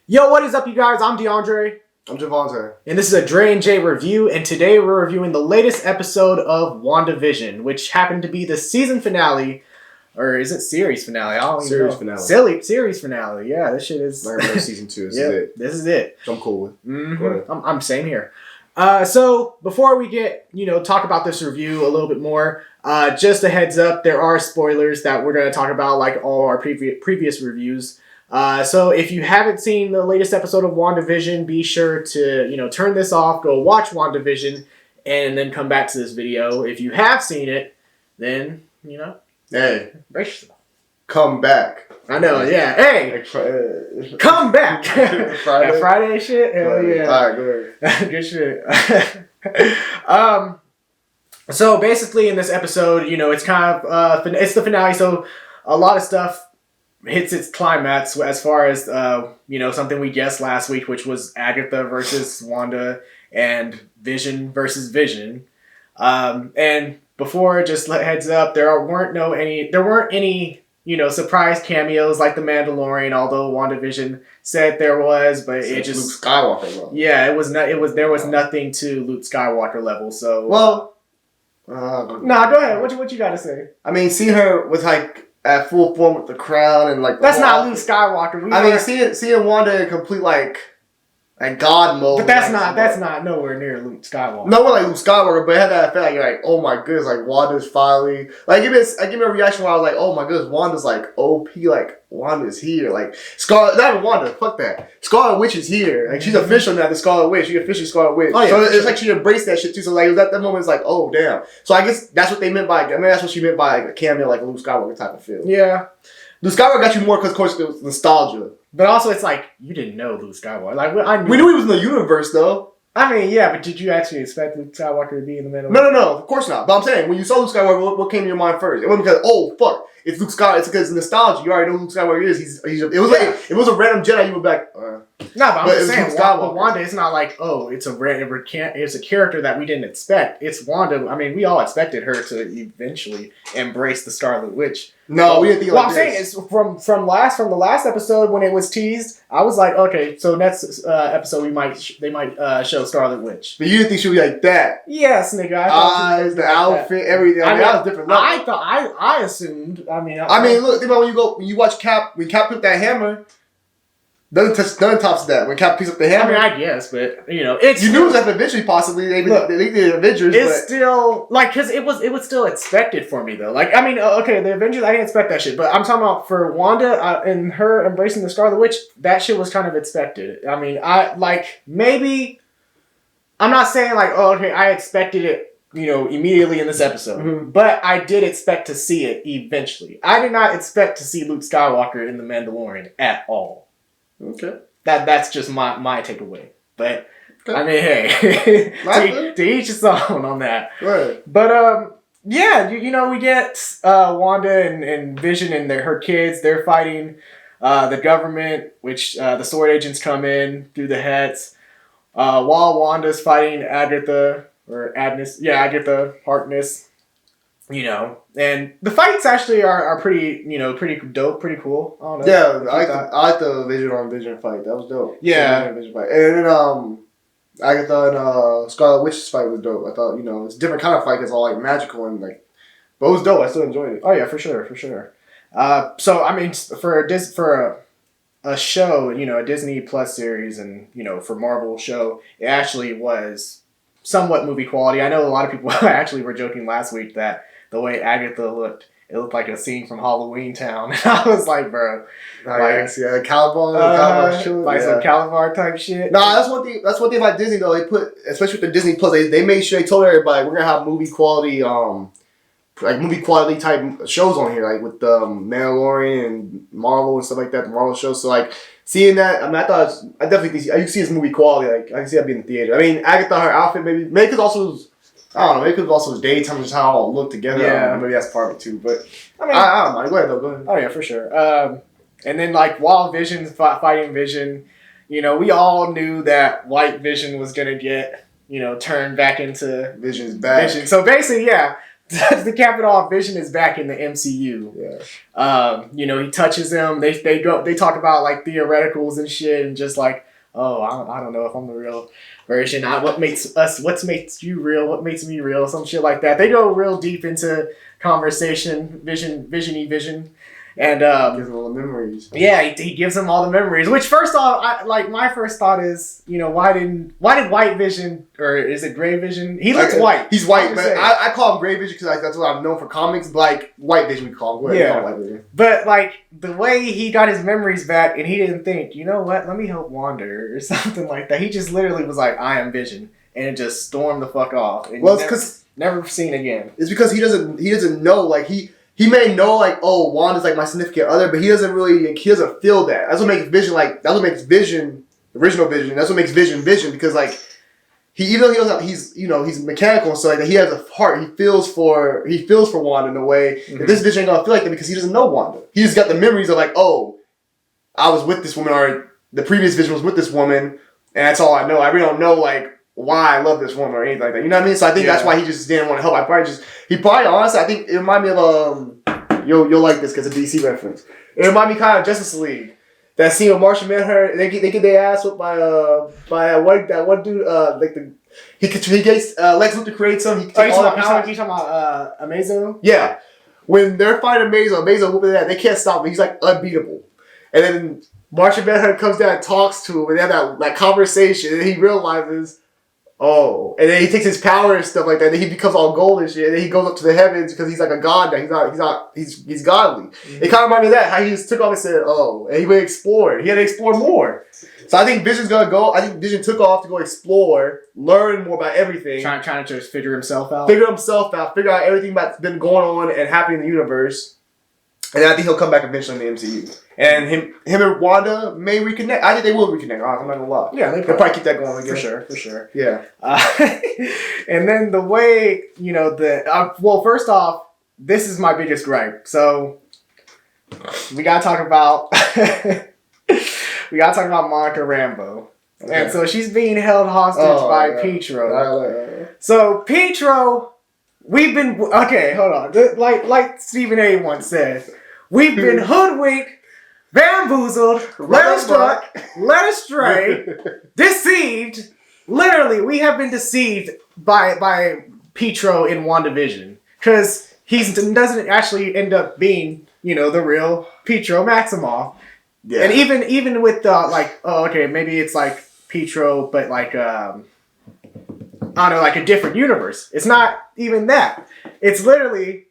Yo, what is up, you guys? I'm DeAndre. I'm Javante. And this is a Dre and Jay review, and today we're reviewing the latest episode of WandaVision, which happened to be the season finale, or is it series finale? I don't even know. Series finale. Yeah, this shit is... season 2. This is it. I'm cool with. Mm-hmm. I'm same here. So, before we get, talk about this review a little bit more, just a heads up, there are spoilers that we're going to talk about, like all our previous reviews. So if you haven't seen the latest episode of WandaVision, be sure to, turn this off, go watch WandaVision, and then come back to this video. If you have seen it, then, hey, brace yourself. Come back. I know, yeah. Hey, come back. Friday? That Friday shit? Hell yeah. All right, go ahead. Good shit. So basically in this episode, it's kind of, it's the finale, so a lot of stuff hits its climax as far as, something we guessed last week, which was Agatha versus Wanda and Vision versus Vision. And before, just heads up, there weren't any, surprise cameos like the Mandalorian, although WandaVision said there was, but it just... Luke Skywalker level. Yeah, there was nothing to Luke Skywalker level, so... Well... go ahead. What you gotta say? I mean, see her with, at full form with the crown and, That's not Luke Skywalker. Seeing Wanda in complete, God mode. But that's not nowhere near Luke Skywalker. Nowhere like Luke Skywalker, but it had that effect like you're like, oh my goodness, Wanda's finally give me a reaction where I was like, oh my goodness, Wanda's OP, Wanda's here. Not even Wanda, fuck that. Scarlet Witch is here. She's official now, the Scarlet Witch. She's officially Scarlet Witch. Oh, yeah, so it's she embraced that shit too. So at that moment it's oh damn. So I guess that's what they meant by that's what she meant by a cameo a Luke Skywalker type of feel. Yeah. Luke Skywalker got you more because of course it was nostalgia. But also, it's you didn't know Luke Skywalker. We knew he was in the universe, though. I mean, yeah, but did you actually expect Luke Skywalker to be in the middle? No, of course not. But I'm saying, when you saw Luke Skywalker, what came to your mind first? It wasn't because, oh, fuck, it's Luke Skywalker. It's because nostalgia. You already know who Luke Skywalker is. It was a random Jedi, you were back. No, but I'm just saying, Wanda, it's not it's a character that we didn't expect. It's Wanda. I mean, we all expected her to eventually embrace the Scarlet Witch. No, we didn't think I'm saying is from the last episode when it was teased, I was like, okay, so next episode they might show Scarlet Witch. But you didn't think she would be like that? Yes, nigga. Eyes, the outfit, everything. That was different. I assumed. I mean, look, think about when you watch Cap. When Cap took that hammer. None tops that. When Cap picks up the hammer. I mean, I guess, but it's you knew it was eventually possibly they did Avengers. It's still because it was still expected for me though. Okay, the Avengers I didn't expect that shit, but I'm talking about for Wanda and her embracing the Scarlet Witch. That shit was kind of expected. I mean, maybe I'm not saying I expected it immediately in this episode, but I did expect to see it eventually. I did not expect to see Luke Skywalker in the Mandalorian at all. Okay. That's just my takeaway. But I mean, hey, to each his own on that. Right. But yeah, we get Wanda and Vision and her kids. They're fighting the government, which the sword agents come in through the heads, while Wanda's fighting Agatha Harkness. And the fights actually are pretty, pretty dope, pretty cool. I don't know. Yeah, I like the Vision on Vision fight. That was dope. Yeah. Vision fight. And then Agatha and Scarlet Witch's fight was dope. I thought, it's a different kind of fight. It's all magical and but it was dope. I still enjoyed it. Oh yeah, for sure. So I mean, for a show, a Disney Plus series, and for Marvel show, it actually was somewhat movie quality. I know a lot of people actually were joking last week that the way Agatha looked, it looked like a scene from Halloween Town. And I was like, bro. Calabar some Calabar type shit. Nah, that's one thing about Disney though. They put, especially with the Disney Plus, they made sure they told everybody we're gonna have movie quality type shows on here, with the Mandalorian and Marvel and stuff like that, the Marvel shows. So seeing that, I mean, I definitely think you can see it's movie quality. I can see that being in the theater. I mean, Agatha, her outfit maybe because also I don't know. Maybe because also it's daytime, just how it all look together. Yeah, maybe that's part of it too. But I don't mind. Go ahead though. Go ahead. Oh yeah, for sure. And then while Vision's fighting Vision, we all knew that White Vision was gonna get turned back into Vision's back. Vision. So basically, yeah. the capping off, Vision is back in the MCU. Yeah. He touches them. They talk about like theoreticals and shit, and just like, oh, I don't know if I'm the real version. What makes you real? What makes me real? Some shit like that. They go real deep into conversation, vision. And gives him all the memories. Yeah, he gives him all the memories. Which first off, my first thought is, why did White Vision, or is it Gray Vision? He looks white. He's white, but I call him Gray Vision because that's what I'm known for comics. But like White Vision, we call him. Yeah, call him White Vision. But like the way he got his memories back, and he didn't think, you know what? Let me help Wanda or something like that. He just literally was like, I am Vision, and it just stormed the fuck off. And well, it's because never seen again. It's because he doesn't know, like He may know, like, oh, Wanda's like my significant other, but he doesn't feel that. That's what makes Vision, original Vision. That's what makes Vision, because like even though he's mechanical, so like he has a heart. He feels for Wanda in a way. Mm-hmm. This Vision ain't gonna feel like that because he doesn't know Wanda. He just got the memories of like, oh, I was with this woman, or the previous Vision was with this woman, and that's all I know. I really don't know like why I love this woman or anything like that. You know what I mean? So I think that's why he just didn't want to help. Honestly, I think it reminded me of you'll like this because it's a DC reference. It reminded me kind of Justice League. That scene where Martian met her, they get their ass whipped by that one dude he gets Lex Luthor creates him. You talking about Amazo? Yeah, when they're fighting Amazo whooping that, they can't stop him. He's like unbeatable. And then Martian Manhunter comes down and talks to him, and they have that conversation, and he realizes, oh, and then he takes his power and stuff like that. And then he becomes all gold and shit. And then he goes up to the heavens because he's like a god now. He's godly. Mm-hmm. It kind of reminded me of that, how he just took off and said, oh, and he went explore. He had to explore more. So I think Vision's gonna go. I think Vision took off to go explore, learn more about everything. Trying to just figure himself out. Figure out everything that's been going on and happening in the universe. And I think he'll come back eventually in the MCU. And him and Wanda may reconnect. I think they will reconnect. I'm not gonna lie. Yeah, they'll probably keep that going again. For sure. Yeah. And then the way first off, this is my biggest gripe. So we gotta talk about Monica Rambeau. Okay. And so she's being held hostage by Pietro. So Pietro, we've been okay. Hold on. Like Stephen A. once said, we've been hoodwinked, bamboozled, led astray, deceived. Literally, we have been deceived by Pietro in WandaVision because he doesn't actually end up being the real Pietro Maximoff. Yeah. And even with maybe it's like Pietro, but like I don't know, like a different universe. It's not even that. It's literally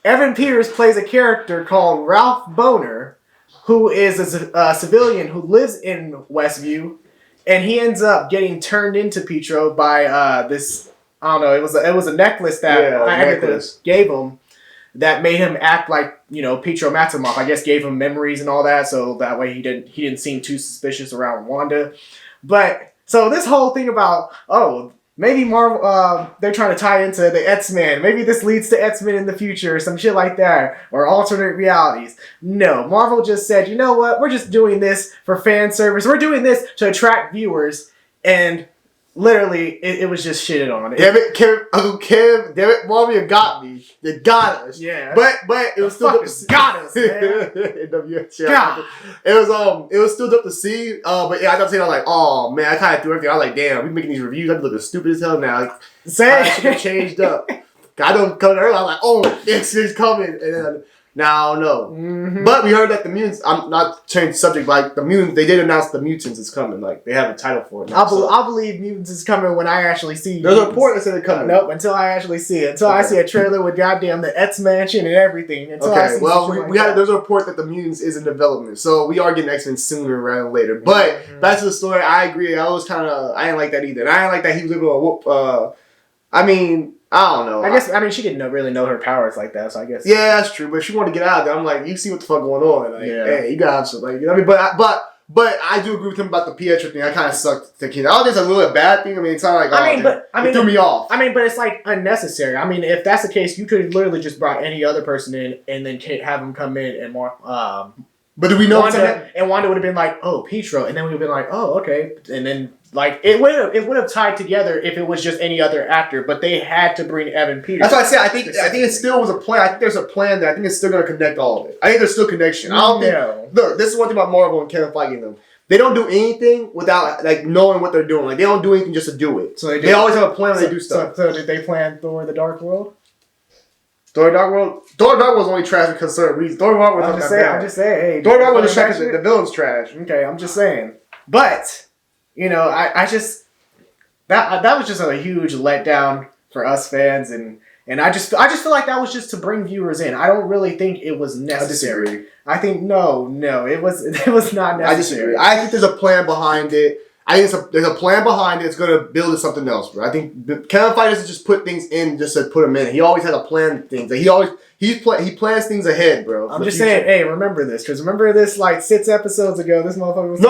Evan Peters plays a character called Ralph Boner, who is a civilian who lives in Westview, and he ends up getting turned into Pietro by this. I don't know. It was a necklace that Agatha gave him that made him act like Pietro Maximoff. I guess gave him memories and all that, so that way he didn't seem too suspicious around Wanda. But so this whole thing about maybe Marvel, they're trying to tie into the X-Men. Maybe this leads to X-Men in the future or some shit like that. Or alternate realities. No, Marvel just said, you know what? We're just doing this for fan service. We're doing this to attract viewers. And literally, it was just shitted on. Damn it, Kev, damn it, Marvel, you got me. You got us. Yeah. But it was still dope to see. Got us, man. It was still dope to see. But yeah, I was like, oh man, I kind of threw everything. I was like, damn, we making these reviews. I'm looking stupid as hell now. Like, I should have changed up. I don't come early. I was like, oh, it's coming, and then. Now, no. Mm-hmm. But we heard that the mutants, I'm not changing the subject, but like the mutants, they did announce the mutants is coming. Like, they have a title for it now. I'll believe mutants is coming when I actually see There's a report that said they're coming. Nope, until I actually see it. Until I see a trailer with goddamn the X-Mansion and everything. There's a report that the mutants is in development. So we are getting X-Men sooner rather than later. But back to the story, I agree. I didn't like that either. And I didn't like that he was able to whoop, I don't know. She didn't really know her powers like that, so I guess. Yeah, that's true. But she wanted to get out of there. I'm like, you see what the fuck going on? Like, hey, you got some, like, you know what I mean? But I do agree with him about the Pietro thing. I kind of sucked the kid. I don't think it's a little bad thing. It's not like it threw me off. But it's like unnecessary. If that's the case, you could literally just brought any other person in and then have them come in and more But do we know? Wanda would have been like, "Oh, Pietro," and then we would have been like, "Oh, okay," and then like it would have tied together if it was just any other actor. But they had to bring Evan Peters. That's why I said I think it still was a plan. I think there's a plan there. I think it's still going to connect all of it. I think there's still connection. I don't think. Look, this is one thing about Marvel and Kevin Feige and them. They don't do anything without like knowing what they're doing. Like they don't do anything just to do it. So they always have a plan when they do stuff. So did they plan Thor: The Dark World? Thor: Dark World was only trash because certain reasons. Thor: Dark World. I'm just saying. Hey, Thor: Dark World is trash because the villain's trash. Okay, I'm just saying. But I just that was just a huge letdown for us fans, and I just feel like that was just to bring viewers in. I don't really think it was necessary. I disagree. I think no, it was not necessary. I disagree. I think there's a plan behind it. I think there's a plan behind it. It's going to build to something else, bro. I think Kevin Feige doesn't just put things in just to put them in. He always has a plan. Things that he plans things ahead, bro. I'm just saying, hey, remember this because remember this like 6 episodes ago. This motherfucker was.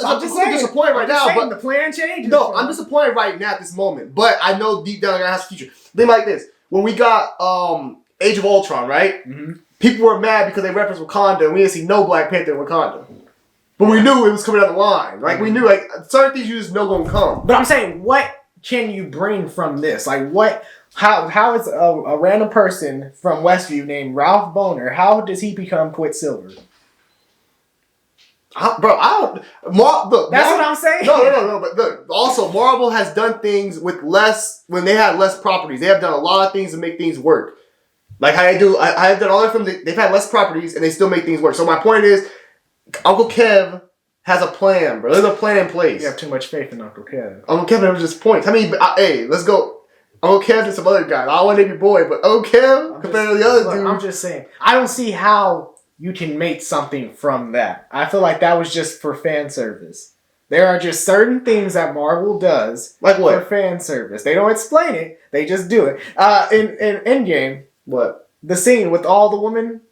I'm just disappointed right now. But the plan changes. No, I'm disappointed right now at this moment. But I know deep down it has a future. Think like this: when we got Age of Ultron, right? Mm-hmm. People were mad because they referenced Wakanda, and we didn't see no Black Panther in Wakanda. But we knew it was coming down the line. Like, we knew, like, certain things you just know gonna come. But I'm saying, what can you bring from this? Like, how is a random person from Westview named Ralph Boner, how does he become Quicksilver? Look, that's what I'm saying. No, but look, also, Marvel has done things with when they had less properties. They have done a lot of things to make things work. Like how they do, I have done all their films, they've had less properties, and they still make things work. So my point is, Uncle Kev has a plan, bro. There's a plan in place. You have too much faith in Uncle Kev. Uncle Kev never just points. Hey, let's go. Uncle Kev and some other guys. I don't want to name your boy, but Uncle Kev compared to the other dude. I'm just saying. I don't see how you can make something from that. I feel like that was just for fan service. There are just certain things that Marvel does for fan service. They don't explain it. They just do it. In Endgame, what? The scene with all the women.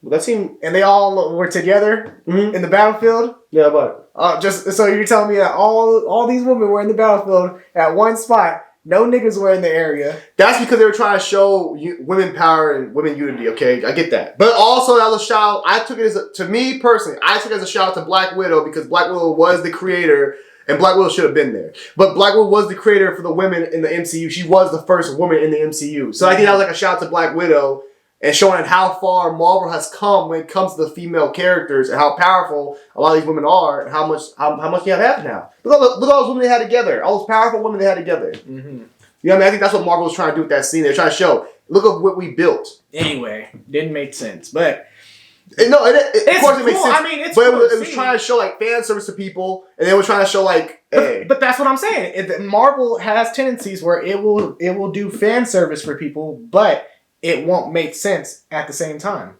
That scene, and they all were together in the battlefield. Yeah, but just so you're telling me that all these women were in the battlefield at one spot. No niggas were in the area. That's because they were trying to show women power and women unity. Okay, I get that. But also that was a shout. I took it to me personally. I took it as a shout out to Black Widow because Black Widow was the creator. And Black Widow should have been there. But Black Widow was the creator for the women in the MCU. She was the first woman in the MCU. So I think that was like a shout out to Black Widow. And showing how far Marvel has come when it comes to the female characters and how powerful a lot of these women are and how much they have now. Look at all those women they had together. All those powerful women they had together. Mm-hmm. You know what I mean? I think that's what Marvel was trying to do with that scene. They're trying to show, look at what we built. Anyway, didn't make sense. But of course it makes sense. I mean, it's but it was trying to show like fan service to people, and they were trying to show like, hey. But that's what I'm saying. Marvel has tendencies where it will do fan service for people, but it won't make sense at the same time.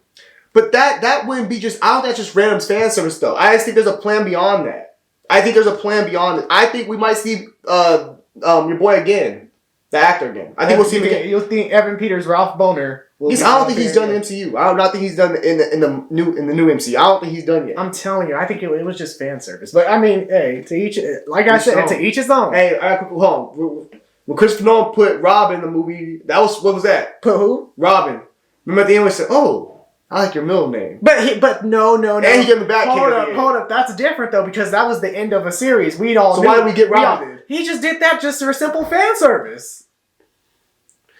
But that wouldn't be just, I don't think that's just random fan service though. I just think there's a plan beyond that. I think there's a plan beyond it. I think we might see your boy again. The actor again. I think we'll see him again. You'll think Evan Peters, Ralph Boner. I don't think he's done the MCU. I do not think he's done in the new MCU. I don't think he's done yet. I'm telling you, I think it was just fan service. But I mean, hey, to each, like I said, to each his own. Hey, hold on. When Christopher Nolan put Robin in the movie, what was that? Put who? Robin. Remember at the end we said, "Oh, I like your middle name." But no. And he gave him back. Hold up. That's different though because that was the end of a series. We'd all. So why did we get Robin? He just did that just for simple fan service.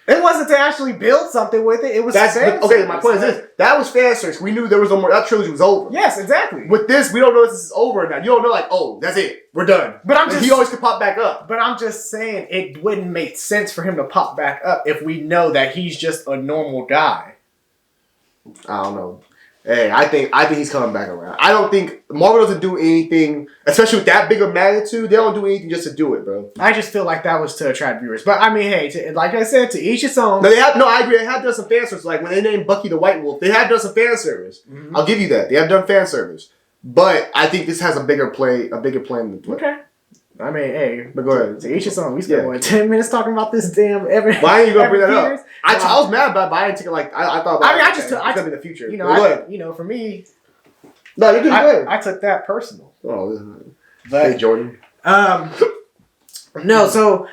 It wasn't to actually build something with it. It was fan service. My point is this: that was fan service. We knew there was no more. That trilogy was over. Yes, exactly. With this, we don't know if this is over now. You don't know, like, oh, that's it. We're done. But he always could pop back up. But I'm just saying, it wouldn't make sense for him to pop back up if we know that he's just a normal guy. I don't know. Hey, I think he's coming back around. I don't think Marvel doesn't do anything, especially with that big of magnitude. They don't do anything just to do it, bro. I just feel like that was to attract viewers. But I mean, hey, like I said, to each its own. No, I agree. They have done some fan service. Like when they named Bucky the White Wolf, they have done some fan service. Mm-hmm. I'll give you that. They have done fan service. But I think this has a bigger plan than the play. Okay. I mean, hey, but go ahead. To each its own. We spent 10 minutes talking about this damn. Why are you gonna bring that up? I was mad about it, but I didn't take it like I thought. It's gonna be the future. For me. No, you're good. I took that personal. Oh, but hey, Jordan. No. So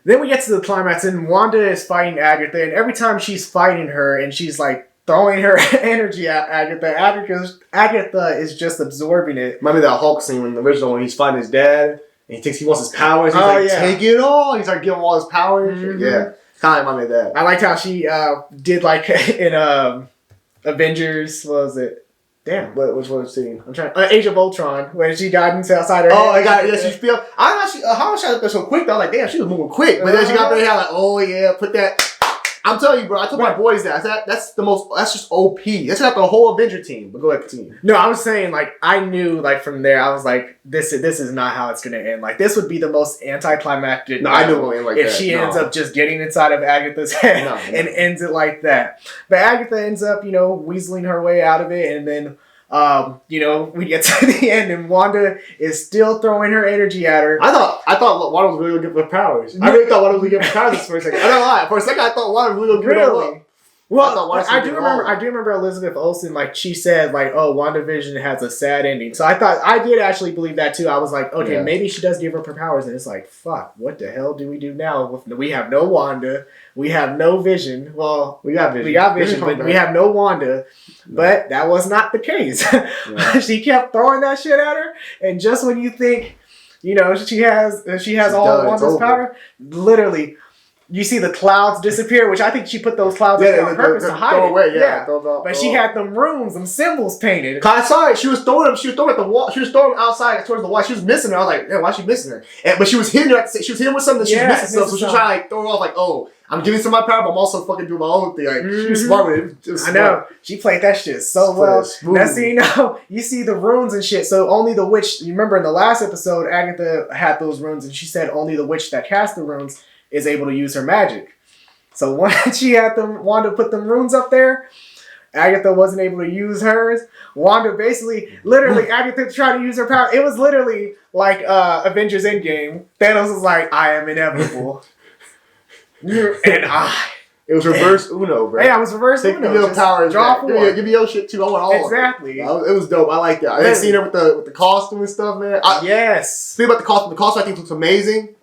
then we get to the climax, and Wanda is fighting Agatha, and every time she's fighting her, and she's like throwing her energy at Agatha. Agatha is just absorbing it. Remember that Hulk scene in the original when he's fighting his dad and he wants his powers. He's like, take it all. He's like, giving him all his powers. Mm-hmm. Yeah, kind of reminded me of that. I liked how she did like in Avengers. What was it? Damn, which one scene? I'm trying. Age of Ultron, when she got into outside her. Oh, I got yeah. She feel. I know she. How she got there so quick? Though, like damn, she was moving quick. But then she got there, like, oh yeah, put that. I'm telling you, bro. I told my boys that. That's the most. That's just OP. That's got the whole Avenger team. But go ahead, continue. No, I was saying like I knew like from there. I was like, this is not how it's gonna end. Like this would be the most anticlimactic. No, I knew it would end like if that. she ends up just getting inside of Agatha's head and ends it like that. But Agatha ends up, weaseling her way out of it, and then. We get to the end and Wanda is still throwing her energy at her. I thought Wanda was really gonna get the powers. I really thought Wanda was gonna get the powers for a second. I don't lie. For a second, I thought Wanda was really gonna get them. Well, I do remember Elizabeth Olsen, like she said, like, oh, WandaVision has a sad ending. So I did actually believe that too. I was like, okay, maybe she does give up her powers, and it's like, fuck, what the hell do we do now? We have no Wanda, we have no Vision. Well, we got Vision, but we have no Wanda. But that was not the case. She kept throwing that shit at her, and just when you think, she has all of Wanda's power, literally. You see the clouds disappear, which I think she put those clouds there on purpose to hide it. But she had them runes, them symbols painted. I saw it. She was throwing them. She was throwing at the wall. She was throwing them outside towards the wall. She was missing her. I was like, why is she missing her? But she was hitting her. She was hitting with something that she was missing stuff. So she was trying to throw her off like, oh, I'm giving some of my power, but I'm also fucking doing my own thing. Like, she was smart with it. I know. She played that shit so well. That's you see the runes and shit. So only the witch, you remember in the last episode, Agatha had those runes and she said only the witch that cast the runes is able to use her magic. So once she had Wanda put them runes up there, Agatha wasn't able to use hers. Wanda literally, Agatha tried to use her power. It was literally like Avengers Endgame. Thanos was like, I am inevitable. And It was reverse Uno, bro. Yeah, I was reverse Uno. Take me your powers. Give me your shit too. I want all exactly. of it. It was dope. I like that. I didn't see her with the costume and stuff, man. Yes. Speaking about the costume. The costume I think looks amazing.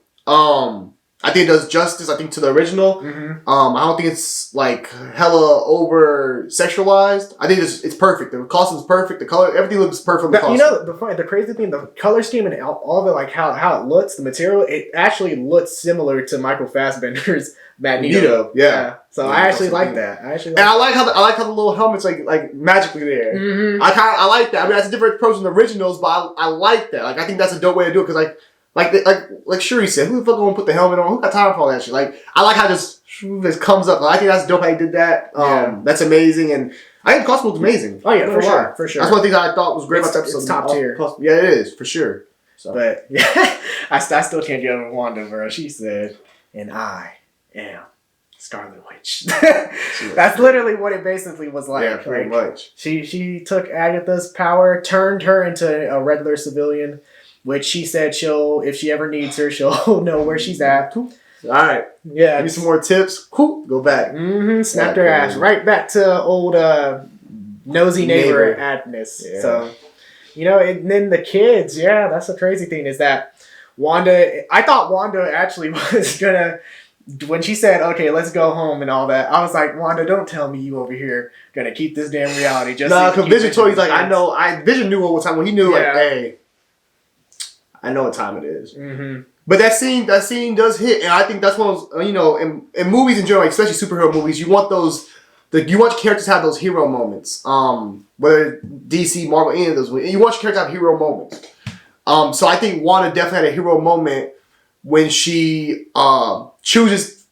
I think it does justice, I think, to the original. Mm-hmm. I don't think it's like hella over sexualized. I think it's perfect. The costume's perfect. The color, everything looks perfect. The crazy thing, the color scheme and all of it, like how it looks, the material, it actually looks similar to Michael Fassbender's Magneto. Yeah. So I actually like that. And I like how the little helmet's like magically there. Mm-hmm. I like that. I mean, that's a different approach than the originals, but I like that. Like, I think that's a dope way to do it because like Shuri said, who the fuck gonna put the helmet on? Who got time for all that shit? Like, I like how this comes up. Like, I think that's dope how he did that. That's amazing, and I think the costume looks amazing. Oh yeah, for sure. That's one of the things I thought was great about the episode. It's top tier. Yeah, it is for sure. So. But yeah, I still can't get over Wanda, bro. She said, "And I am Scarlet Witch." That's literally what it basically was like. Yeah, pretty much. She took Agatha's power, turned her into a regular civilian. Which she said if she ever needs her, she'll know where she's at. All right. Yeah. Give me some more tips. Cool. Go back. Mm-hmm. Snapped her ass. Right back to old nosy neighbor Agnes. Yeah. So, and then the kids. Yeah, that's the crazy thing is that I thought Wanda actually was going to, when she said, okay, let's go home and all that, I was like, Wanda, don't tell me you over here going to keep this damn reality. Nah, because Vision told you, like, Vision knew all the time when he knew, like, hey, I know what time it is. Mm-hmm. But that scene does hit, and I think that's one of those, in movies in general, especially superhero movies, you want you want your characters to have those hero moments. Whether DC, Marvel, any of those, you want your characters to have hero moments. So I think Wanda definitely had a hero moment when she chooses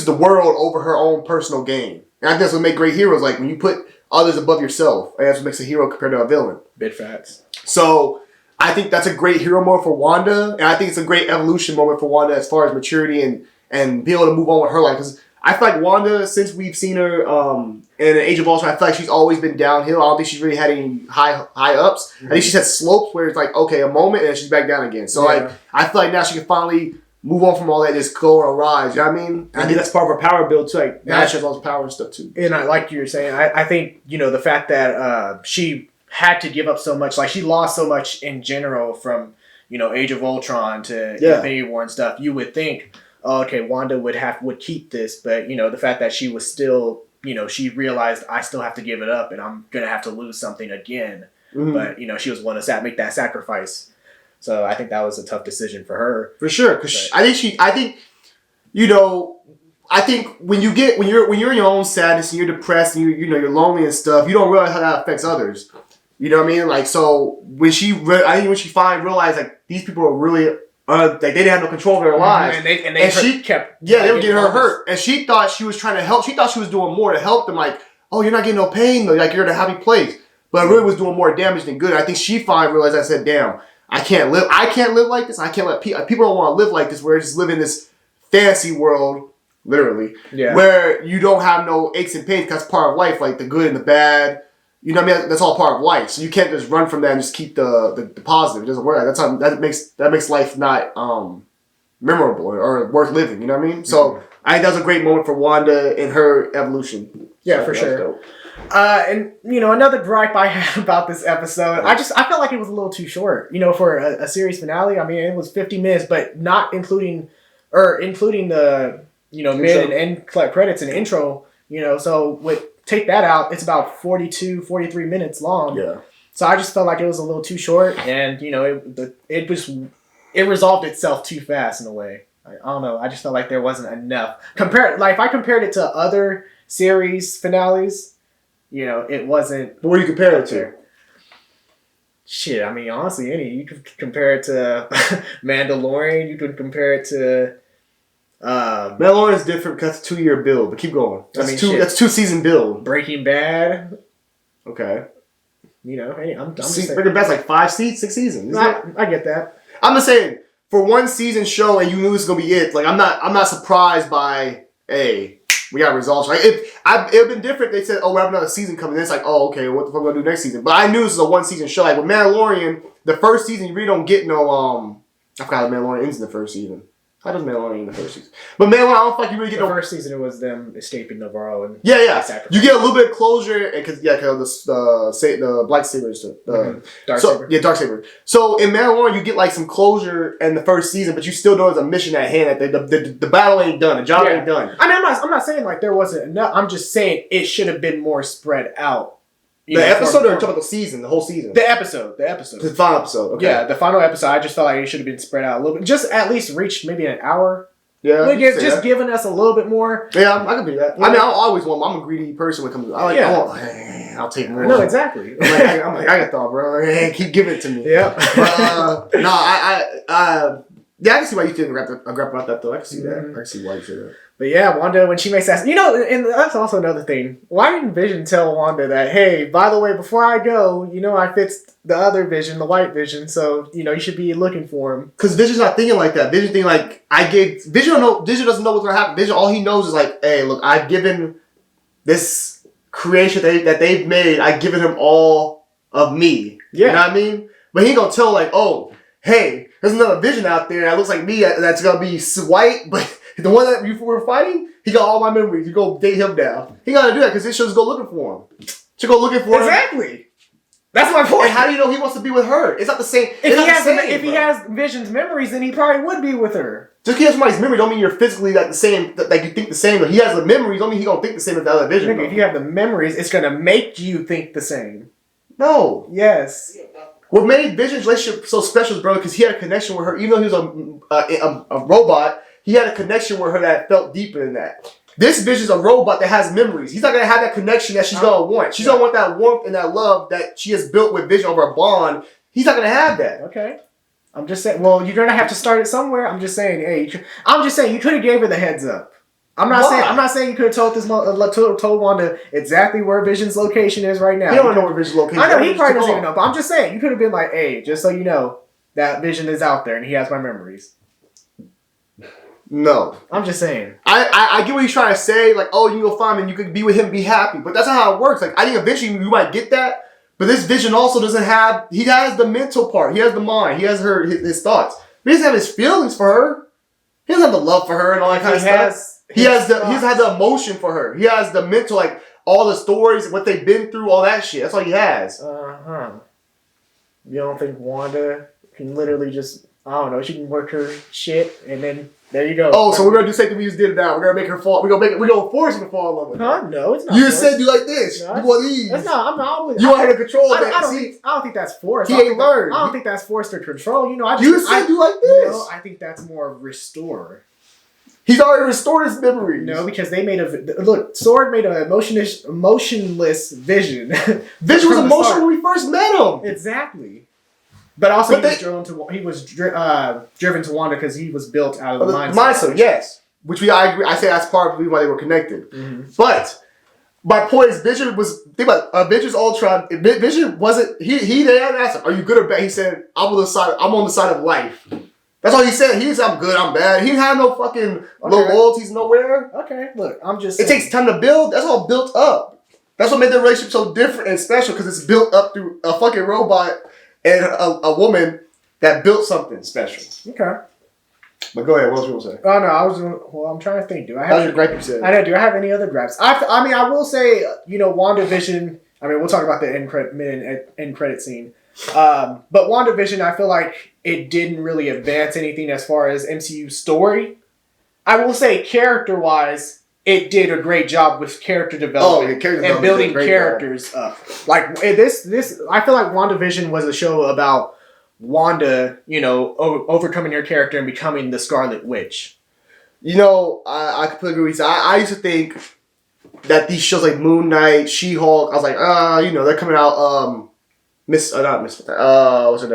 the world over her own personal gain. And I think that's what makes great heroes. Like when you put others above yourself, that's what makes a hero compared to a villain. Big facts. So I think that's a great hero moment for Wanda, and I think it's a great evolution moment for Wanda as far as maturity and be able to move on with her life. Because I feel like Wanda, since we've seen her in Age of Ultron, I feel like she's always been downhill. I don't think she's really had any high ups. Mm-hmm. I think she's had slopes where it's like, okay, a moment, and then she's back down again. So I feel like now she can finally move on from all that, just go on a rise. You know what I mean? I think that's part of her power build too. Like now she has all this power and stuff too. And like you were saying, I think the fact that she had to give up so much, like she lost so much in general from Age of Ultron to Infinity War and stuff. You would think, oh, okay, Wanda would keep this, but the fact that she was still she realized I still have to give it up and I'm going to have to lose something again. Mm-hmm. But, she was willing to make that sacrifice. So I think that was a tough decision for her. For sure. Because I think when you're in your own sadness and you're depressed and you're lonely and stuff, you don't realize how that affects others. You know what I mean? Like, so when she finally realized like these people are really like they didn't have no control of their lives, she kept they were getting her hurt, and she thought she was trying to help. She thought she was doing more to help them. Like, oh, you're not getting no pain though. Like, you're in a happy place, but it really was doing more damage than good. I think she finally realized. I said, damn, I can't live like this. I can't let people don't want to live like this. Where just live in this fantasy world, literally, where you don't have no aches and pains. That's part of life, like the good and the bad. You know what I mean? That's all part of life. So you can't just run from that and just keep the positive. It doesn't work. That makes life not memorable or worth living. You know what I mean? So I think that was a great moment for Wanda in her evolution. Yeah, so for sure. And another gripe I had about this episode, I felt like it was a little too short. For a series finale. I mean, it was 50 minutes, but not including the mid and end credits and intro. So take that out, it's about 42, 43 minutes long. Yeah. So I just felt like it was a little too short, and it resolved itself too fast in a way. I don't know. I just felt like there wasn't enough. If I compared it to other series finales, it wasn't. But what do you compare it to? Shit, I mean, honestly, you could compare it to Mandalorian. You could compare it to. Mandalorian is different because it's a 2-year build, but keep going. That's 2-season build. Breaking Bad. Okay. I'm just saying. Breaking Bad's like 5 seasons, 6 seasons. I get that. I'm just saying, for 1 season show and you knew this was gonna be it. Like, I'm not surprised by we got results. Right? It would have been different. They said, oh, we have another season coming. And it's like, oh, okay, what the fuck are we gonna do next season? But I knew this was a 1-season show. Like with Mandalorian, the first season you really don't get no I forgot how Mandalorian ends in the first season. How does Mandalorian in the first season? But Mandalorian, I don't feel like you really get the first season. It was them escaping Navarro and you get a little bit of closure because the Black Sabers, Dark Saber. So in Mandalorian, you get like some closure in the first season, but you still know there's a mission at hand. That the battle ain't done, the job ain't done. I mean, I'm not saying like there wasn't enough. I'm just saying it should have been more spread out. The episode or talking about the season, the whole season? The episode. The final episode, okay. Yeah, the final episode, I just felt like it should have been spread out a little bit. Just at least reach maybe an hour. Yeah. Just giving us a little bit more. Yeah, I can do that. Yeah. I mean, I always want, I'm a greedy person when it comes to, I'll take more. No, exactly. I'm like, I got thought, bro. Hey, keep giving it to me. Yeah. I can see why you didn't grab about that, though. I can see that. I can see why you said that. But yeah, Wanda, when she makes that... and that's also another thing. Why didn't Vision tell Wanda that, hey, by the way, before I go, I fixed the other Vision, the white Vision, so, you should be looking for him. Because Vision's not thinking like that. Vision thinking like, Vision doesn't know what's going to happen. Vision, all he knows is like, hey, look, I've given this creation that they've made, I've given him all of me. Yeah. You know what I mean? But he ain't going to tell like, oh, hey, there's another Vision out there that looks like me that's going to be white, but... The one that you were fighting, he got all my memories. You go date him down. He got to do that because this show's go looking for him. Should go looking for him. Exactly. That's my point. And how do you know he wants to be with her? It's not the same. If he has Vision's memories, then he probably would be with her. Just because he has somebody's memory don't mean you're physically like the same. Like you think the same. But he has the memories don't mean he gonna think the same as the other Vision. If you have the memories, it's gonna make you think the same. No. Yes. What made Vision's relationship so special, bro, because he had a connection with her, even though he was a robot. He had a connection with her that felt deeper than that. This Vision's a robot that has memories. He's not going to have that connection that she's going to want. She's going to want that warmth and that love that she has built with Vision over a bond. He's not going to have that. Okay. I'm just saying, well, you're going to have to start it somewhere. I'm just saying, you could have gave her the heads up. I'm not saying you could have told Wanda exactly where Vision's location is right now. He don't know where Vision's location is. I know, he probably doesn't even know, but I'm just saying, you could have been like, hey, just so you know, that Vision is out there and he has my memories. No. I'm just saying. I get what he's trying to say. Like, oh, you can go find him and you could be with him and be happy. But that's not how it works. Like, I think eventually you might get that. But this Vision also doesn't have... He has the mental part. He has the mind. He has his thoughts. But he doesn't have his feelings for her. He doesn't have the love for her and all that kind of stuff. He doesn't have the emotion for her. He has the mental, like, all the stories, what they've been through, all that shit. That's all he has. Uh-huh. You don't think Wanda can literally just I don't know. She can work her shit, and then there you go. Oh, so we're gonna do the same thing we just did now. We're gonna make her fall. We're gonna force her to fall in love with her. Huh? No, it's not. You just said do like this. No, you want these. That's not. I'm not. You want her to control that. I don't think that's forced. He ain't learned. I don't think that's forced or control. You know, You said do like this. No, I think that's more restore. He's already restored his memories. No, because they made Sword made a emotionless Vision. Vision was emotional when we first met him. Exactly. But also, he was driven to Wanda because he was built out of the Mind Stone. Yes. Which I agree. I say that's part of the reason why they were connected. Mm-hmm. But my point is, Vision was think about Vision's Ultron. Vision wasn't he. They had asked him, "Are you good or bad?" He said, "I'm on the side of life." That's all he said. He didn't say I'm good, I'm bad. He didn't have no fucking low loyalties nowhere. Okay, look, I'm just. It takes time to build. That's all built up. That's what made their relationship so different and special because it's built up through a fucking robot and a woman that built something special. Okay. But go ahead. What was you gonna say? Oh no, I'm trying to think. Do I have? That was your gripe you said. I know. Do I have any other gripes? I mean, I will say, WandaVision. I mean, we'll talk about the end credit scene. But WandaVision, I feel like it didn't really advance anything as far as MCU story. I will say, character-wise, it did a great job with character development and building characters up. Like this, I feel like WandaVision was a show about Wanda, overcoming her character and becoming the Scarlet Witch. I completely agree with you. I used to think that these shows like Moon Knight, She-Hulk, I was like, they're coming out. What's her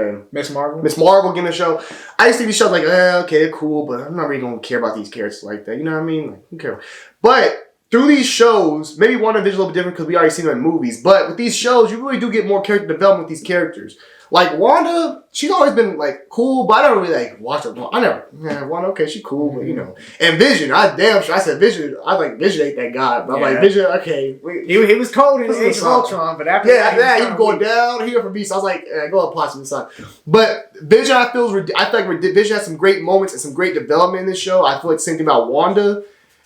name? Miss Marvel. Miss Marvel getting a show. I used to think these shows like, okay, they're cool, but I'm not really gonna care about these characters like that. You know what I mean? Like, who cares? But through these shows, maybe WandaVision is a little bit different because we already seen them in movies. But with these shows, you really do get more character development with these characters. Like Wanda, she's always been like cool, but I don't really like watch her. Wanda, okay, she's cool, but And Vision, I said Vision. I like Vision ain't that guy, but I'm like Vision, okay. He was cold in Age of Ultron, but after that, he was going down here for me. So I was like, go up, possibly side. But Vision, I feel like Vision has some great moments and some great development in this show. I feel like the same thing about Wanda.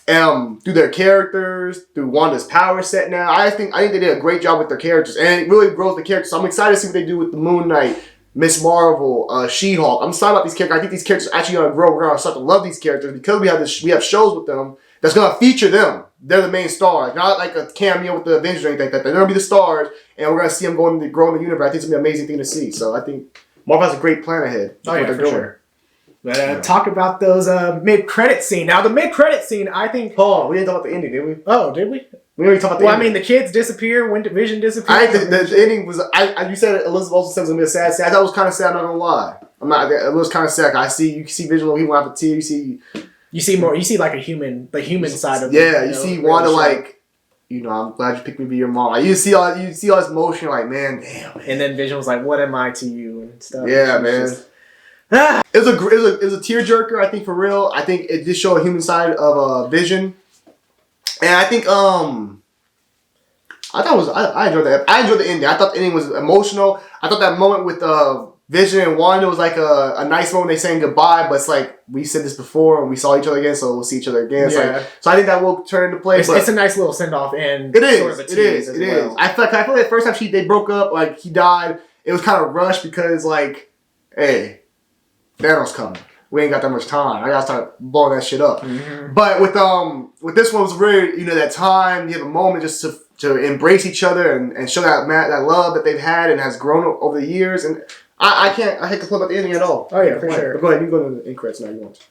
Through their characters, through Wanda's power set now. I think they did a great job with their characters. And it really grows the characters. So I'm excited to see what they do with the Moon Knight, Miss Marvel, She-Hulk. I'm excited about these characters. I think these characters are actually going to grow. We're going to start to love these characters because we have shows with them that's going to feature them. They're the main stars. Not like a cameo with the Avengers or anything like that. They're going to be the stars, and we're going to see them grow in the universe. I think it's going to be an amazing thing to see. So I think Marvel has a great plan ahead. Oh, yeah, for sure. But talk about those mid-credit scene. Now, the mid-credit scene, I think... Paul, we didn't talk about the ending, did we? Oh, did we? We already talked about the ending. I mean, the kids disappear, Vision disappears. I think the ending was... you said Elizabeth also said it was going to be a sad scene. I thought it was kind of sad, I'm not going to lie. It was kind of sad. You can see Vision, he went out the tear. You see more... You see, like, the human side of it. Yeah, you see Wanda, like... I'm glad you picked me to be your mom. Like, you see all this emotion, like, man, damn. Man. And then Vision was like, what am I to you? And stuff. Yeah, man. It was a tearjerker, I think, for real. I think it did show a human side of Vision, and I think I enjoyed that. I enjoyed the ending. I thought the ending was emotional. I thought that moment with Vision and Wanda was like a nice moment. They saying goodbye, but it's like we said this before and we saw each other again, so we'll see each other again. Yeah. So I think that will turn into play. It's a nice little send off, and it is. Sort of it is. I feel like the first time they broke up, like he died, it was kind of rushed because like, hey. Thanos coming. We ain't got that much time. I gotta start blowing that shit up. Mm-hmm. But with this one, it was really that time. You have a moment just to embrace each other and show that love that they've had and has grown over the years. And I hate to complain about the ending at all. Oh yeah, for sure. But go ahead, you go to the end credits now. You want?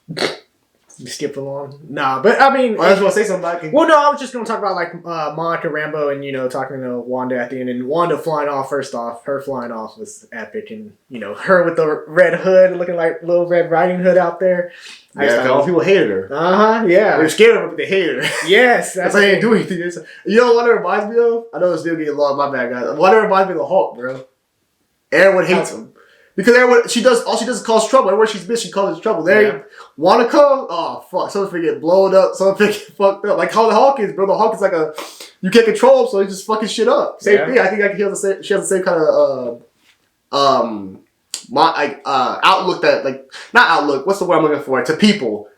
You skip along? Nah, but I mean... I just want to say something. Well, no, I was just going to talk about, like, Monica Rambeau and, talking to Wanda at the end. And Wanda flying off, first off, her flying off was epic. And, her with the red hood, looking like Little Red Riding Hood out there. Yeah, because people hated her. Uh-huh, yeah. They were scared of her, but they hated her. Yes. That's why they didn't do anything. What it reminds me of? I know it's still getting long, my bad, guys. What it reminds me of the Hulk, bro. Everyone hates him. Because all she does is cause trouble. Everywhere she's been, she causes trouble. Wanna come? Oh, fuck. Someone's gonna get blown up. Someone's gonna get fucked up. Like how the Hulk is, bro. The Hulk is like you can't control him, so he's just fucking shit up. Same thing. I think she has the same kind of, outlook that, like, not outlook, what's the word I'm looking for? To people.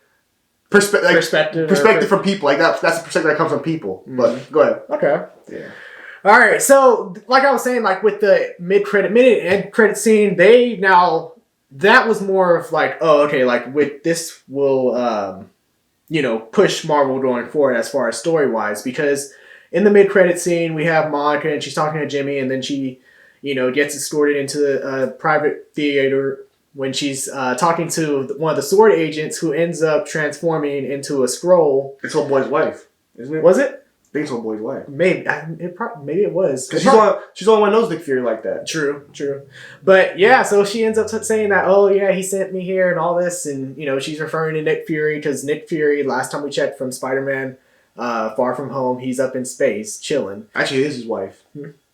Perspective from people. Like, that's the perspective that comes from people. Mm-hmm. But, go ahead. Okay. Yeah. All right, so like I was saying, like with the mid and end credit scene, they now that was more of like, oh, okay, like with this will push Marvel going forward as far as story wise, because in the mid credit scene we have Monica and she's talking to Jimmy, and then she gets escorted into a private theater when she's talking to one of the sword agents who ends up transforming into a scroll. It's old boy's wife, isn't it? Was it? I think it's old boy's wife. Maybe maybe it was. Because she's the only one who knows Nick Fury like that. True. But yeah, so she ends up saying that, oh yeah, he sent me here and all this, and she's referring to Nick Fury because Nick Fury, last time we checked from Spider-Man Far From Home, he's up in space chilling. Actually, it is his wife.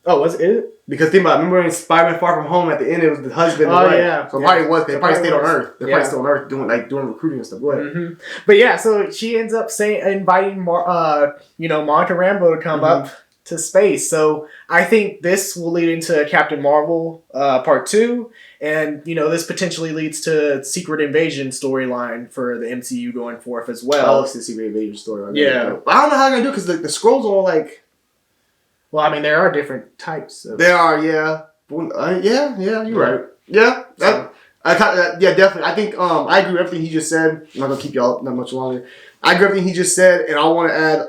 Oh, was it? Because think about it, remember in Spider-Man Far From Home at the end, it was the husband. Oh yeah. So probably was. They probably stayed on Earth. They're probably still on Earth doing recruiting and stuff. Go ahead. Mm-hmm. But yeah, so she ends up inviting Monica Rambeau to come up to space. So I think this will lead into Captain Marvel Part 2, and this potentially leads to Secret Invasion storyline for the MCU going forth as well. Oh, it's the Secret Invasion storyline. Yeah, but I don't know how they're gonna do it because the scrolls are all like. Well, I mean, there are different types. There are, yeah. Yeah, you're right. Yeah, definitely. I think I agree with everything he just said. I'm not gonna keep y'all that much longer. I agree with everything he just said, and I want to add.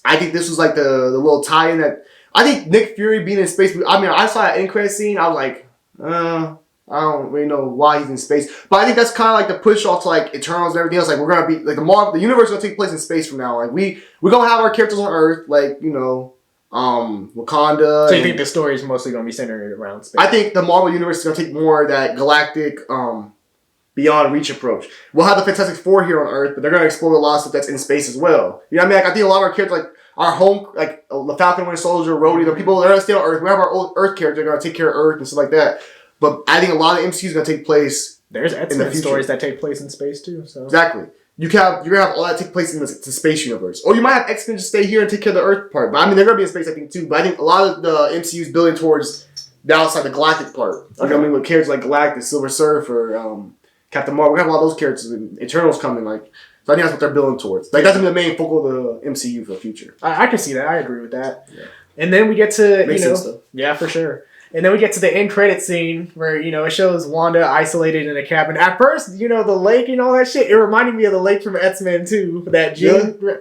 I think this was like the little tie-in that I think Nick Fury being in space. I mean, I saw that end credit scene. I was like, I don't really know why he's in space, but I think that's kind of like the push off to like Eternals and everything else. Like we're gonna be like the universe is gonna take place in space from now. Like we're gonna have our characters on Earth, like Wakanda. So you think the story is mostly going to be centered around space? I think the Marvel Universe is going to take more of that galactic, beyond reach approach. We'll have the Fantastic Four here on Earth, but they're going to explore a lot of stuff that's in space as well. You know what I mean? Like, I think a lot of our characters, like our home, like the Falcon, Winter Soldier, Rhodey, the people that are going to stay on Earth. We have our old Earth characters that are going to take care of Earth and stuff like that. But I think a lot of MCU is going to take place. There's X-Men stories that take place in space too. So exactly. You're gonna have all that take place in the space universe, or you might have X-Men just stay here and take care of the Earth part. But I mean, they're gonna be in space, I think, too. But I think a lot of the MCU is building towards the outside, the galactic part. Okay. You know what I mean, with characters like Galactus, Silver Surfer, Captain Marvel. We have a lot of those characters, and Eternals coming. Like, so I think that's what they're building towards. Like, that's gonna be the main focal of the MCU for the future. I can see that. I agree with that. Yeah. And then we get to Makes sense, though. Yeah, for sure. And then we get to the end credit scene where, it shows Wanda isolated in a cabin. At first, the lake and all that shit, it reminded me of the lake from X-Men 2. That Jean. Yeah.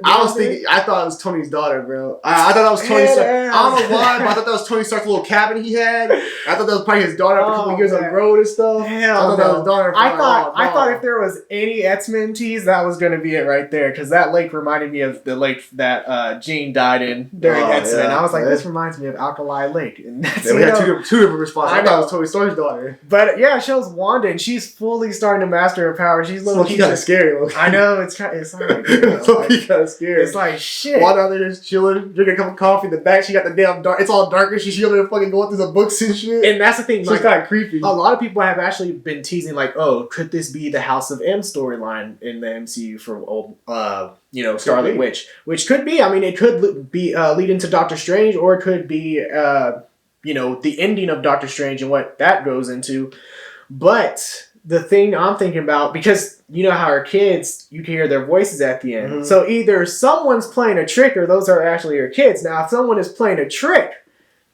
I thought it was Tony's daughter, bro. I thought that was Tony Stark. I don't know why, but I thought that was Tony Stark's little cabin he had. I thought that was probably his daughter after a couple of years on the road and stuff. Hell, I thought that was his daughter. I thought if there was any X-Men tease, that was going to be it right there. Because that lake reminded me of the lake that Jean died in during X-Men. I was like, this reminds me of Alkali Lake. And that's, we had two different responses. I thought it was Tony Stark's daughter. But yeah, it shows Wanda, and she's fully starting to master her power. She's little. She's kind of scary. I know, it's like, it's kind of scary. It's like, shit. Wanda out there just chilling, drinking a cup of coffee in the back. She got the damn dark. It's all dark, and she's chilling, fucking going through the books and shit. And that's the thing. She's kind of creepy. A lot of people have actually been teasing, like, oh, could this be the House of M storyline in the MCU for old, Scarlet Witch? Which could be. I mean, it could be lead into Doctor Strange, or it could be, the ending of Doctor Strange and what that goes into. But the thing I'm thinking about, because you know how our kids, you can hear their voices at the end. Mm-hmm. So either someone's playing a trick or those are actually your kids. Now, if someone is playing a trick,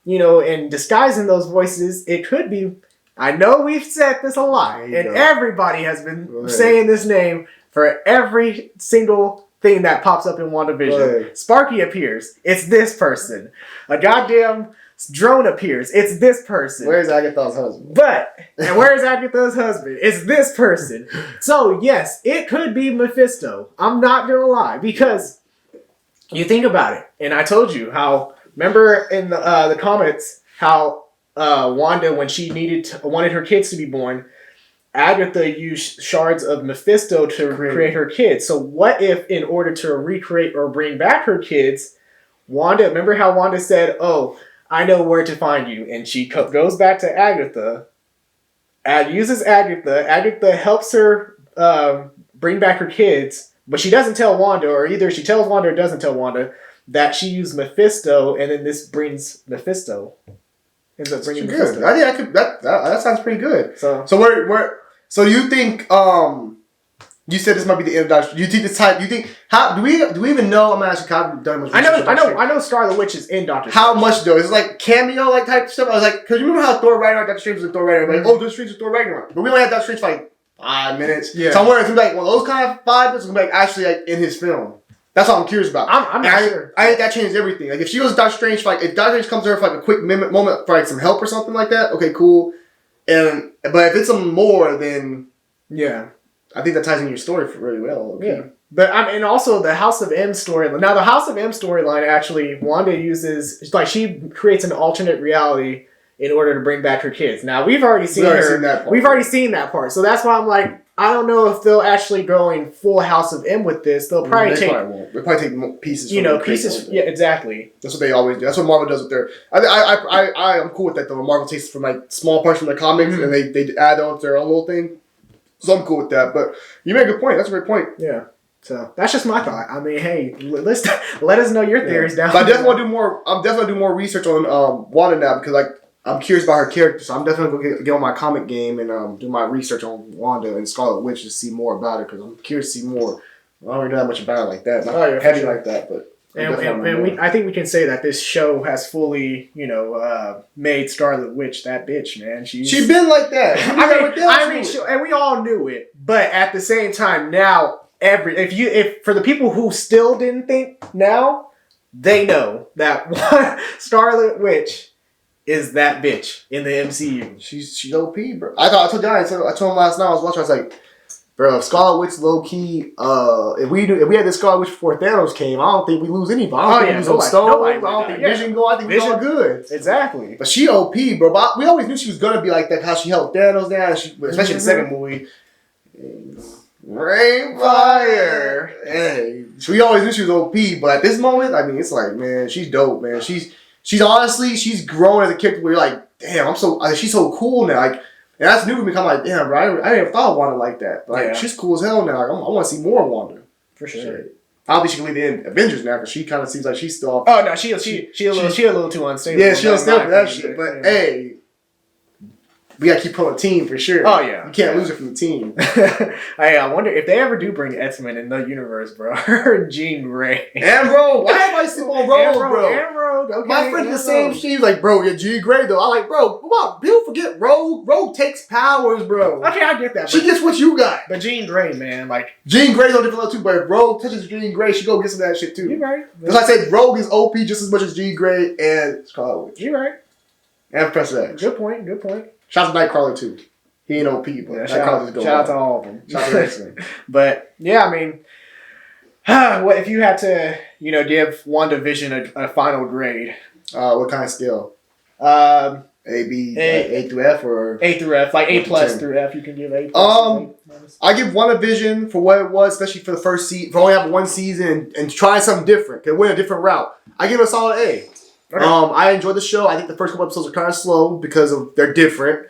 and disguising those voices, it could be, I know we've said this a lot, and everybody has been saying this name for every single thing that pops up in WandaVision. Sparky appears. It's this person. A goddamn drone appears. It's this person. Where's Agatha's husband? And where's Agatha's husband? It's this person. So, yes, it could be Mephisto. I'm not going to lie. Because you think about it. And I told you how, remember in the comments, how Wanda, when she wanted her kids to be born, Agatha used shards of Mephisto to create her kids. So what if, in order to recreate or bring back her kids, remember how Wanda said, oh, I know where to find you. And she goes back to Agatha, uses Agatha. Agatha helps her bring back her kids, but she doesn't tell Wanda, or either she tells Wanda or doesn't tell Wanda, that she used Mephisto, and then this brings Mephisto. Ends up bringing Mephisto. That sounds pretty good. So you think You said this might be the end of Doctor. Do you think this type? Do you think how do we even know? I'm asking. I've done much. I know. Scarlet Witch is in Doctor. How much though? Is it like cameo like type stuff? I was like, because you remember how Thor Ragnarok, Doctor Strange was in Thor Ragnarok. Like, Doctor Strange is Thor Ragnarok, but we only had Doctor Strange for like 5 minutes. Yeah. So I'm wondering if it's like one of those kind of 5 minutes, like actually like in his film. That's what I'm curious about. I'm not sure. I think that changes everything. Like if she goes to Doctor Strange, for, like if Doctor Strange comes to her for like a quick moment for like some help or something like that, okay, cool. But if it's some more, then yeah, I think that ties in your story really well. Okay. Yeah. But and also the House of M storyline. Now the House of M storyline actually, Wanda uses like she creates an alternate reality in order to bring back her kids. Now we've already seen that part. We've already seen that part. So that's why I'm like, I don't know if they'll actually go in full House of M with this. They'll probably They'll probably take pieces. Pieces. Yeah, exactly. That's what they always do. That's what Marvel does with their. I'm cool with that though. Marvel takes from like small parts from their comics and they add on to their own little thing. So I'm cool with that. But you made a good point. That's a great point. Yeah. So that's just my thought. I mean, hey, let us know your theories down. But I definitely want to do more. I'm definitely gonna do more research on Wanda now because like I'm curious about her character. So I'm definitely gonna get on my comic game and do my research on Wanda and Scarlet Witch to see more about her because I'm curious to see more. I don't really know that much about her like that. Not heavy like that, but. I think we can say that this show has fully, made Scarlet Witch that bitch, man. She been like that. And we all knew it, but at the same time, now if for the people who still didn't think now, they know that Scarlet Witch is that bitch in the MCU. She's OP, bro. I told him last night I was watching. I was like, bro, Scarlet Witch low key. If we had this Scarlet Witch before Thanos came, I don't think we lose anybody. I don't think we lose no Stone. I don't think Vision go. I think we all good. Exactly. But she OP, bro. But we always knew she was gonna be like that. How she held Thanos down, especially in the second movie. Rain fire. Hey, so we always knew she was OP. But at this moment, I mean, it's like, man, she's dope, man. She's honestly, she's grown as a character. Where you're like, damn, she's so cool now. Like. And that's new to me. I'm like, damn, bro, I never thought of Wanda like that. Like, she's cool as hell now. Like, I want to see more Wanda. For sure. I don't think she can lead the Avengers now because she kind of seems like she's still. Oh no, she a little too unstable. Yeah, she's unstable for that shit. But hey, we gotta keep pulling team for sure. Oh yeah, you can't lose her from the team. Hey, I wonder if they ever do bring X-Men in the universe, bro. Her Jean Grey. Ambrose, why have I sleep on Rogue, bro? Ambrose, okay. My friend did the same shit. He's like, bro, you're Jean Grey though. I like, bro, come on, people forget Rogue. Rogue takes powers, bro. Okay, I get that. She gets what you got. But Jean Grey, man, like Jean Grey's on different level too. But if Rogue touches Jean Grey, she go get some of that shit too. You right? That's why I said Rogue is OP just as much as Jean Grey and Scarlet Witch. You right? And Professor X. Good point. Shout out to Nightcrawler too. He ain't OP, but yeah, shout out to all of them. Shout out to X-Men. But yeah, I mean, what if you had to, give WandaVision a final grade? What kind of scale? A, B, A through F, or A through F, like A plus through F. You can give A. I give WandaVision for what it was, especially for the first season, for only having one season and trying something different. It went a different route. I give it a solid A. Okay. I enjoyed the show. I think the first couple episodes are kind of slow because they're different.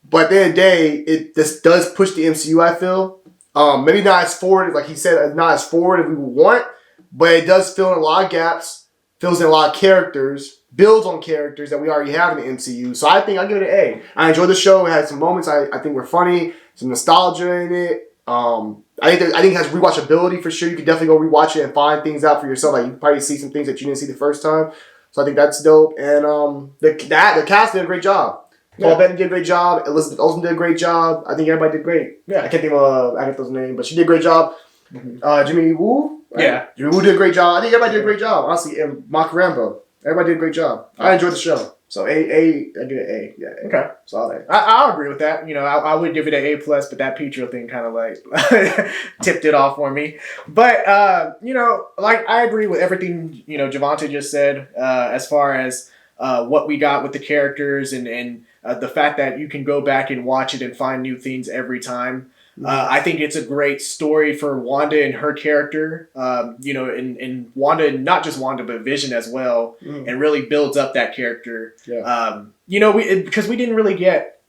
But at the end of the day, this does push the MCU, I feel. Maybe not as forward, like he said, not as forward as we would want, but it does fill in a lot of gaps, fills in a lot of characters, builds on characters that we already have in the MCU. So I think I'll give it an A. I enjoyed the show. It had some moments I think were funny, some nostalgia in it. I think it has rewatchability for sure. You can definitely go rewatch it and find things out for yourself. Like you can probably see some things that you didn't see the first time. So I think that's dope. And the cast did a great job. Paul Bettany did a great job. Elizabeth Olsen did a great job. I think everybody did great. Yeah, I can't think of Agatha's name, but she did a great job. Mm-hmm. Jimmy Woo? Right? Yeah. Jimmy Woo did a great job. I think everybody did a great job, honestly. And Mark Rambo. Everybody did a great job. I enjoyed the show. So I give it an A. Yeah. A. Okay. Solid. I'll agree with that. I would give it an A plus, but that Petro thing kind of like tipped it off for me. But like I agree with everything Javante just said as far as what we got with the characters and the fact that you can go back and watch it and find new things every time. I think it's a great story for Wanda and her character, and Wanda, not just Wanda, but Vision as well, and really builds up that character. Yeah. Because we didn't really get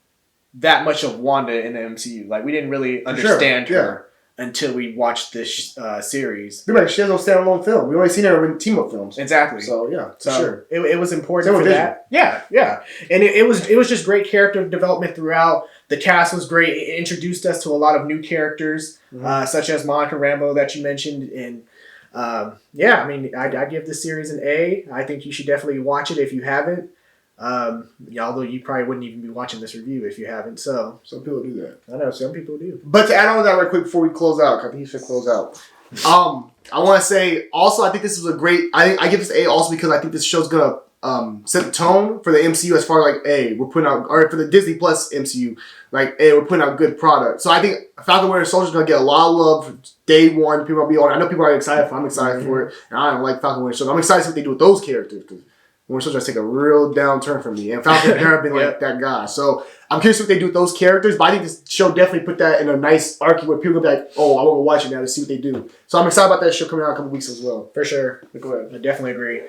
that much of Wanda in the MCU. Like, we didn't really understand her. until we watched this series. Be like, she has no standalone film. We only seen her in team up films. Exactly. So yeah, so sure. It was important for that. Yeah, and it was just great character development throughout. The cast was great. It introduced us to a lot of new characters, such as Monica Rambeau that you mentioned, and yeah, I mean, I'd give this series an A. I think you should definitely watch it if you haven't. Although you probably wouldn't even be watching this review if you haven't. So some people do that. I know some people do. But to add on to that right quick before we close out, I think you should close out. I want to say also I think this was a great. I give this an A also because I think this show's gonna set the tone for the MCU as far as like, hey, we're putting out, or for the Disney Plus MCU, like, hey, we're putting out good product. So I think Falcon Winter Soldier's gonna get a lot of love day one. People will be on. I know people are excited for. I'm excited for it, and I don't like Falcon Winter Soldier. I'm excited to see what they do with those characters because Winter Soldier's take a real downturn for me, and Falcon has never been like that guy. So I'm curious what they do with those characters, but I think this show definitely put that in a nice arc where people will be like, oh, I want to watch it now to see what they do. So I'm excited about that show coming out in a couple weeks as well. For sure. Go ahead. I definitely agree.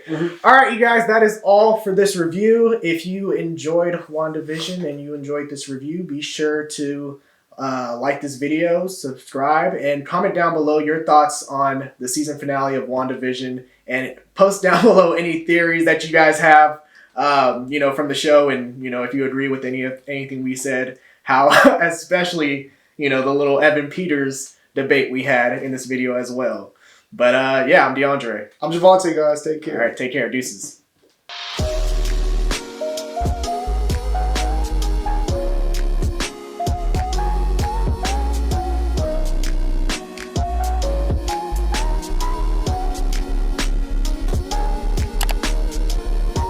All right, you guys, that is all for this review. If you enjoyed WandaVision and you enjoyed this review, be sure to like this video, subscribe, and comment down below your thoughts on the season finale of WandaVision, and post down below any theories that you guys have, from the show, and if you agree with anything we said, how especially the little Evan Peters debate we had in this video as well. But yeah, I'm DeAndre. I'm Javante, guys. Take care. All right, take care. Deuces.